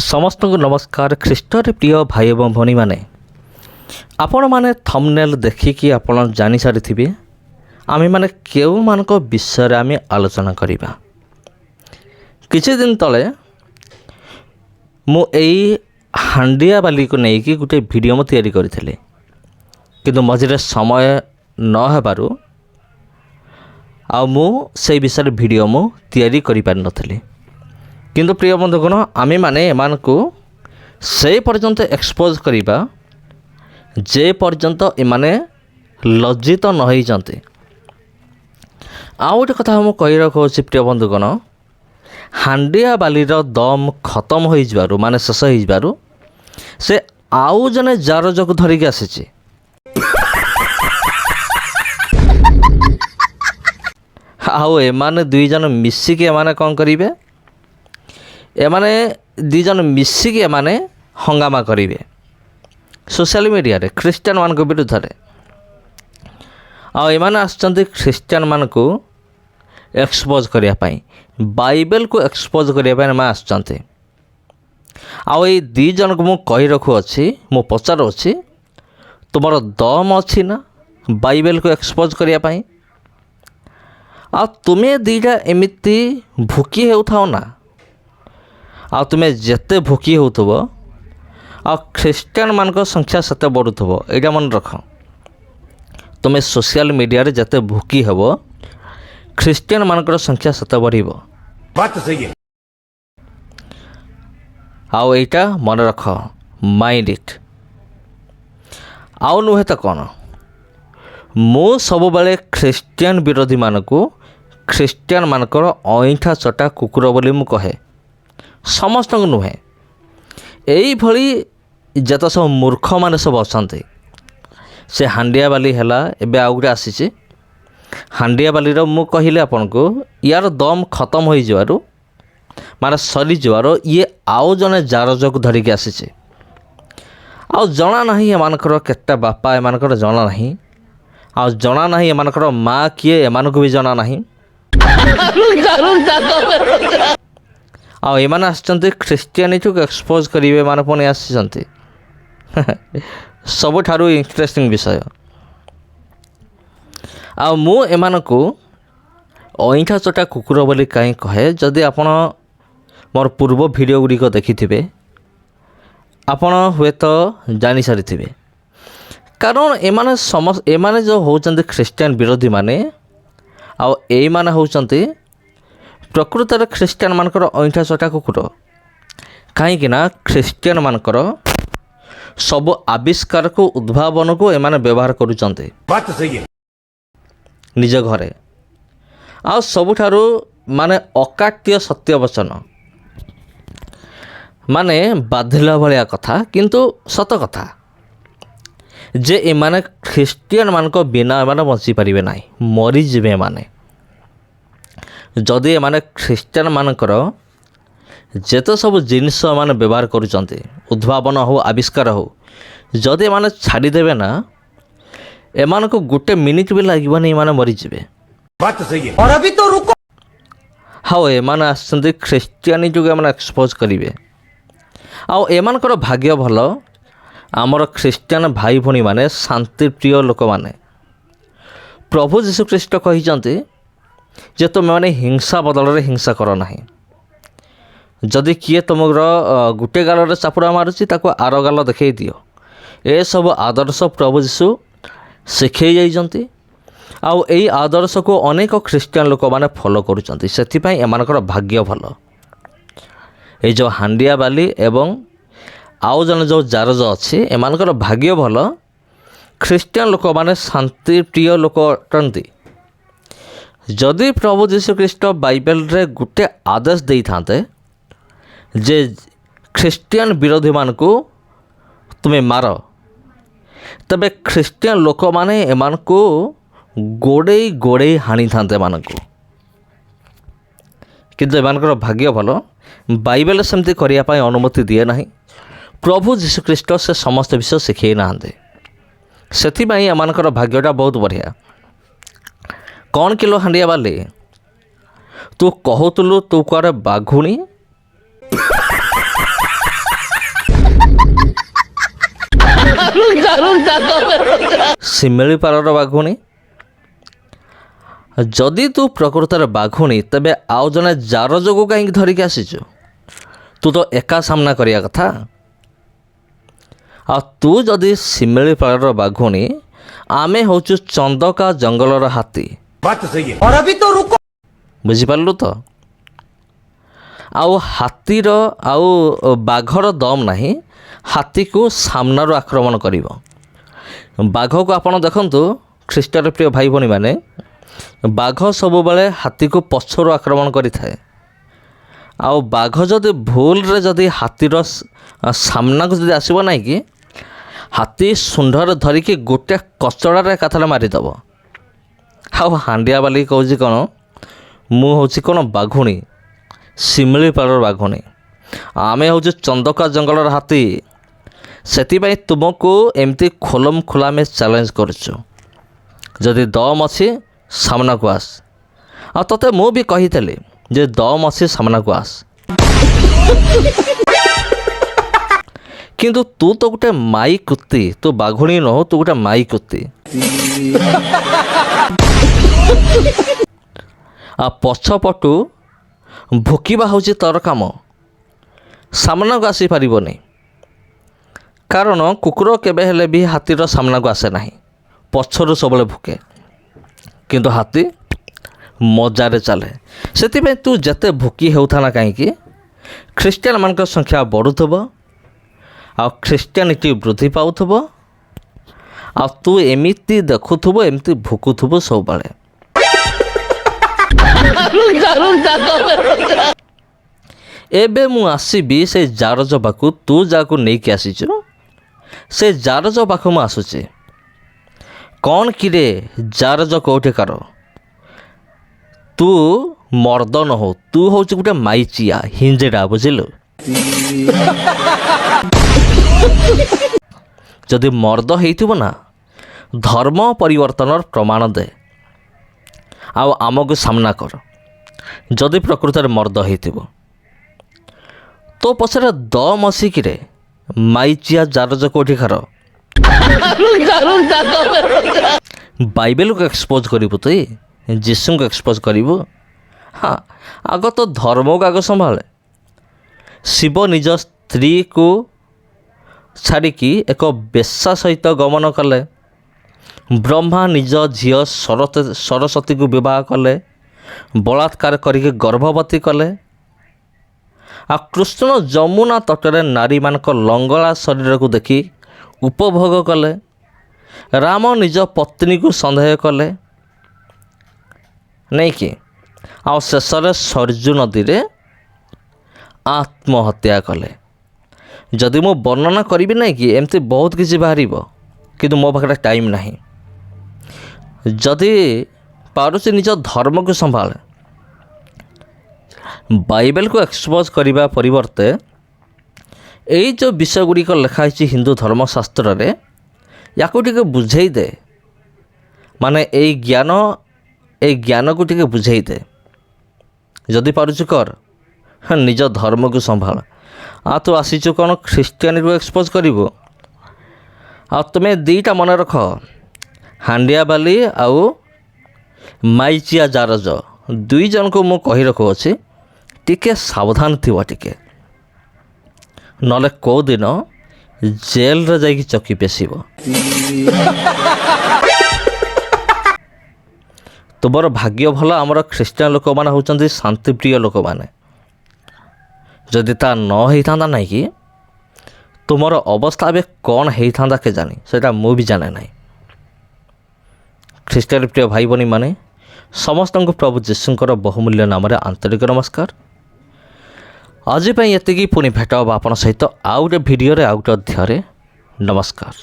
समस्त को नमस्कार। ख्रीष्टर प्रिय भाई एवं भनी माने आपण माने थंबनेल देखिकी आपण जानि सारिथिबे आमे माने केउ मानको विषय आमे आलोचना करिबा। किछि दिन तले मु एई हांडिया बाली को नेकी गुटे वीडियो म तैयारी करथिले, किंतु मझिरे समय न हेबारु आ मु से विषय वीडियो मु तैयारी करि पार नथिले। किंतु प्रिय बंधुगण आमे माने एमानकु से पर्यंत एक्सपोज करिबा जे पर्यंत एमाने लज्जित न होई जंते। आ गोटे कथा मु कहि रखौछि प्रिय बंधुगण, हांडिया बालीर दम खत्म होई जबारु माने शेष होई जबारु से आउ जने जार जक धरिक आसीछि। आउ एमाने दुई जन मिसिके एमाने कोन करिवे, एमाने दी जन मिसिके एमाने हंगामा करिवे सोशल मीडिया रे ख्रीस्टियन मान को विरुद्ध रे। आ एमाने आछंती ख्रीस्टियन मान को एक्सपोज करिया पई, बाइबल को एक्सपोज करिया पई मा आछंती। आ ए दी जन को मु कहि रखु अछि, मु पचार अछि तुमर दम अछि ना बाइबल को एक्सपोज करिया पई। आ तुमे दीटा एमिति भूकी हेउथाओ ना, आ तुमे जेते भूकी होउथबो आ ख्रीस्टियन मान को संख्या सेते बढ़ुथबो। एटा मन रख, तुमे सोशल मीडिया रे जेते भूकी हेबो ख्रीस्टियन मान को संख्या सेते बढ़िबो। बात तो सही है। आउ एटा मन रख, माइंड इट। आउ नुहे त कोन, मो सब बेले ख्रीस्टियन विरोधी मान को ख्रीस्टियन मान को अइठा चटा कुकुर बोली मु कहे, समस्त को नुहे। एई भली जत सब मूर्ख माने सब अछंती, से हांडिया बाली हैला एबे आउ गुटे आसीछि हांडिया बाली रो मु कहिले आपन को यार दम खत्म होई जवारु माने सरी जवारो ये आउ जने जार जक धरि के आसीछि। आउ जना नाही एमानकर केटा बापा एमानकर जना नाही, आउ जना नाही एमानकर माँ किए एमानको भी जना नाही। आ एमाने आछंती ख्रीस्टियानिटी को एक्सपोज करिवे माने पुणी आछंती सबुठारु इंटरेस्टिंग विषय। आ मु एमानकु अइठा चटा कुकुर बोली काई कहे, जदि आपण मोर पूर्व वीडियो गुडी को देखिथिबे आपण हुए तो जानि सारिथिबे। कारण एमाने जो होचंती ख्रीस्टियन विरोधी माने आ एई माने होचंती प्रकृत रे ख्रीस्टियन मानकर अइठा चटा कुकुर। कहीं ना ख्रीस्टियन मानकर सब आविष्कार को उद्भावन को एमाने व्यवहार करुचंते। बात तो सही है। निज घरे आ सबुठारु माने अकाट्य सत्य वचन माने बाधिला भलिया कथा, किंतु सत कथा जे एमाने ख्रीस्टियन मान को बिना एमाने बंची पारिबे नाही, मरी जिवे माने। जदि एमाने ख्रीस्टियन मानकर जेते सब जिनिस माने व्यवहार करुचंते, उद्भावन हो आविष्कार हो, जदि एमाने छाड़ी देबे ना एमान को गुटे मिनिट भी लागबनी, एमाने मरी जिवे। बात तो सही है। और अभी तो रुको। हाउ एमाने आछंती ख्रीस्टियानिटी को एमाने एक्सपोज करिवे। आउ एमानकर भाग्य भल, आमर ख्रीस्टियन भाई भणी माने शांति प्रिय लोक माने प्रभु जीशु ख्रीष्ट कहिचंती जे तुम माने हिंसा बदल रे हिंसा कर नाही। जदि किए तुमर गुटे गाल रे चापुड़ा मारुची ताको आर गाल देखै दियो। ए सब आदर्श प्रभु जीशु शिखै जाइचंती। आउ एई आदर्श को अनेक ख्रीस्टियन लोक माने फॉलो करूचंती। सेथि पई एमानकर भाग्य भल। ए जो हांडिया बाली एवं आउ जन जो जारज अच्छे एमानकर भाग्य भल। ख्रीस्टियन लोक माने शांति प्रिय लोक अटंती। जदि प्रभु जीशु ख्रीष्ट बाइबल रे गुटे आदेश देई थांते जे ख्रीस्टियन विरोधी मान को तुमे मार, तबे ख्रीस्टियन लोक माने एमान को गोड़े गोड़े हाणी थांते मानको। किंतु एमानकर भाग्य भल, बाइबल सेमती करिया पाई अनुमति दिए नाही। प्रभु जीशु ख्रीष्ट से समस्त विषय शिखै नाहांते। सेथिपाई एमानकर भाग्यटा बहुत बढ़िया। कौन किलो हांडिया बाली तू कहतुलु तू कुआरे बाघुणी ଶିମିଳିପାଳର ବାଘୁଣୀ। ଯଦି ତୁ ପ୍ରକୃତରେ ବାଘୁଣୀ ତେବେ ଆଉ ଜଣେ ଜାର ଯୋଗୁଁ କାହିଁକି ଧରିକି ଆସିଛୁ? ତୁ ତ ଏକା ସାମ୍ନା କରିବା କଥା। ଆଉ ତୁ ଯଦି ଶିମିଳିପାଳର ବାଘୁଣୀ, ଆମେ ହେଉଛୁ ଚନ୍ଦକା ଜଙ୍ଗଲର ହାତୀ। बात तो सही है। और अभी तो रुको। ବୁଝିପାରିଲୁ ତ? ଆଉ ହାତୀର ଆଉ ବାଘର ଦମ୍ ନାହିଁ ହାତୀକୁ ସାମ୍ନାରୁ ଆକ୍ରମଣ କରିବ। ବାଘକୁ ଆପଣ ଦେଖନ୍ତୁ, ଖ୍ରୀଷ୍ଟର ପ୍ରିୟ ଭାଇ ଭଉଣୀମାନେ, ବାଘ ସବୁବେଳେ ହାତୀକୁ ପଛରୁ ଆକ୍ରମଣ କରିଥାଏ। ଆଉ ବାଘ ଯଦି ଭୁଲରେ ଯଦି ହାତୀର ସାମ୍ନାକୁ ଯଦି ଆସିବ ନାହିଁ କି, ହାତୀ ଶୁଣ୍ଢରେ ଧରିକି ଗୋଟେ କଚଡ଼ାରେ ଏକାଥରେ ମାରିଦେବ। ଆଉ ହାଣ୍ଡିଆ ବାଲି କହୁଛି କ'ଣ, ମୁଁ ହେଉଛି କ'ଣ ବାଘୁଣୀ, ଶିମିଳିପାଳର ବାଘୁଣୀ, ଆମେ ହେଉଛୁ ଚନ୍ଦକା ଜଙ୍ଗଲର ହାତୀ। ସେଥିପାଇଁ ତୁମକୁ ଏମିତି ଖୋଲମ ଖୋଲା ଆମେ ଚ୍ୟାଲେଞ୍ଜ କରୁଛୁ। ଯଦି ଦମ୍ ଅଛି ସାମ୍ନାକୁ ଆସ। ଆଉ ତୋତେ ମୁଁ ବି କହିଥିଲି ଯେ ଦମ୍ ଅଛି ସାମ୍ନାକୁ ଆସ, କିନ୍ତୁ ତୁ ତ ଗୋଟେ ମାଇ କୁତି, ତୁ ବାଘୁଣୀ ନୁହଁ, ତୁ ଗୋଟେ ମାଇ କୁତି। ଆଉ ପଛପଟୁ ଭୋକିବା ହେଉଛି ତୋର କାମ, ସାମ୍ନାକୁ ଆସିପାରିବନି। କାରଣ କୁକୁର କେବେ ହେଲେ ବି ହାତୀର ସାମ୍ନାକୁ ଆସେ ନାହିଁ, ପଛରୁ ସବୁବେଳେ ଭୋକେ। କିନ୍ତୁ ହାତୀ ମଜାରେ ଚାଲେ। ସେଥିପାଇଁ ତୁ ଯେତେ ଭୋକି ହେଉଥା ନା କାହିଁକି, ଖ୍ରୀଷ୍ଟିଆନମାନଙ୍କ ସଂଖ୍ୟା ବଢ଼ୁଥିବ, ଆଉ ଖ୍ରୀଷ୍ଟିଆନିଟି ବୃଦ୍ଧି ପାଉଥିବ, ଆଉ ତୁ ଏମିତି ଦେଖୁଥିବୁ, ଏମିତି ଭୋକୁଥିବୁ ସବୁବେଳେ। ଏବେ ମୁଁ ଆସିବି ସେ ଜାରଜ ପାଖକୁ, ତୁ ଯାହାକୁ ନେଇକି ଆସିଛୁ ସେ ଜାରଜ ପାଖକୁ ମୁଁ ଆସୁଛି। କ'ଣ କିରେ ଜାରଜ କୋଉଠିକାର? ତୁ ମର୍ଦ ନହଉ, ତୁ ହେଉଛୁ ଗୋଟେ ମାଇଚିଆ ହିଞ୍ଜିଡ଼ା, ବୁଝିଲୁ? ଯଦି ମର୍ଦ ହେଇଥିବ ନା, ଧର୍ମ ପରିବର୍ତ୍ତନର ପ୍ରମାଣ ଦେ, ଆଉ ଆମକୁ ସାମ୍ନା କର। ଯଦି ପ୍ରକୃତରେ ମର୍ଦ ହେଇଥିବ, ତୋ ପଛରେ ଦମ୍ ଅସିକିରେ ମାଇଚିଆ ଜାରଜ କୋଉଠିକାର? ବାଇବେଲକୁ ଏକ୍ସପୋଜ୍ କରିବୁ, ତୁଇ ଯୀଶୁଙ୍କୁ ଏକ୍ସପୋଜ୍ କରିବୁ? ହଁ, ଆଗ ତ ଧର୍ମକୁ ଆଗ ସମ୍ଭାଳେ। ଶିବ ନିଜ ସ୍ତ୍ରୀକୁ ଛାଡ଼ିକି ଏକ ବେଶ୍ୟା ସହିତ ଗମନ କଲେ। ବ୍ରହ୍ମା ନିଜ ଝିଅ ସରସ୍ୱତୀକୁ ବିବାହ କଲେ, ବଳାତ୍କାର କରିକି ଗର୍ଭବତୀ କଲେ। ଆଉ କୃଷ୍ଣ ଯମୁନା ତଟରେ ନାରୀମାନଙ୍କ ଲଙ୍ଗଳା ଶରୀରକୁ ଦେଖି ଉପଭୋଗ କଲେ। ରାମ ନିଜ ପତ୍ନୀକୁ ସନ୍ଦେହ କଲେ ନେଇକି, ଆଉ ଶେଷରେ ସରଜୁ ନଦୀରେ ଆତ୍ମହତ୍ୟା କଲେ। ଯଦି ମୁଁ ବର୍ଣ୍ଣନା କରିବି ନାହିଁ କି, ଏମିତି ବହୁତ କିଛି ବାହାରିବ, କିନ୍ତୁ ମୋ ପାଖରେ ଟାଇମ୍ ନାହିଁ। ଯଦି ପାରୁଛି ନିଜ ଧର୍ମକୁ ସମ୍ଭାଳେ। ବାଇବେଲକୁ ଏକ୍ସପୋଜ୍ କରିବା ପରିବର୍ତ୍ତେ ଏଇ ଯେଉଁ ବିଷୟ ଗୁଡ଼ିକ ଲେଖା ହେଇଛି ହିନ୍ଦୁ ଧର୍ମଶାସ୍ତ୍ରରେ, ୟାକୁ ଟିକେ ବୁଝେଇ ଦେ। ମାନେ ଏଇ ଜ୍ଞାନକୁ ଟିକେ ବୁଝେଇ ଦେ। ଯଦି ପାରୁଛୁ କର, ନିଜ ଧର୍ମକୁ ସମ୍ଭାଳ। ଆଉ ତୁ ଆସିଛୁ କ'ଣ ଖ୍ରୀଷ୍ଟିଆନିକୁ ଏକ୍ସପୋଜ୍ କରିବୁ? ଆଉ ତୁମେ ଦୁଇଟା ମନେ ରଖ, ହାଣ୍ଡିଆ ବାଲି ଆଉ ମାଇଚିଆ ଜାରଜ, ଦୁଇ ଜଣଙ୍କୁ ମୁଁ କହି ରଖୁଅଛି, ଟିକେ ସାବଧାନ ଥିବ ଟିକେ, ନହେଲେ କେଉଁ ଦିନ ଜେଲରେ ଯାଇକି ଚକି ପେଶିବ। ତୁମର ଭାଗ୍ୟ ଭଲ, ଆମର ଖ୍ରୀଷ୍ଟିଆନ ଲୋକମାନେ ହେଉଛନ୍ତି ଶାନ୍ତିପ୍ରିୟ ଲୋକମାନେ। ଯଦି ତା ନ ହେଇଥାନ୍ତା ନାହିଁ କି, ତୁମର ଅବସ୍ଥା ଏବେ କ'ଣ ହେଇଥାନ୍ତା କେଜାଣି, ସେଇଟା ମୁଁ ବି ଜାଣେ ନାହିଁ। ଖ୍ରୀଷ୍ଟିଆନ ପ୍ରିୟ ଭାଇ ଭଉଣୀମାନେ, ସମସ୍ତଙ୍କୁ ପ୍ରଭୁ ଯୀଶୁଙ୍କର ବହୁମୂଲ୍ୟ ନାମରେ ଆନ୍ତରିକ ନମସ୍କାର। ଆଜି ପାଇଁ ଏତିକି, ପୁଣି ଭେଟ ହେବ ଆପଣଙ୍କ ସହିତ ଆଉ ଗୋଟେ ଭିଡ଼ିଓରେ, ଆଉ ଗୋଟେ ଅଧ୍ୟାୟରେ। ନମସ୍କାର।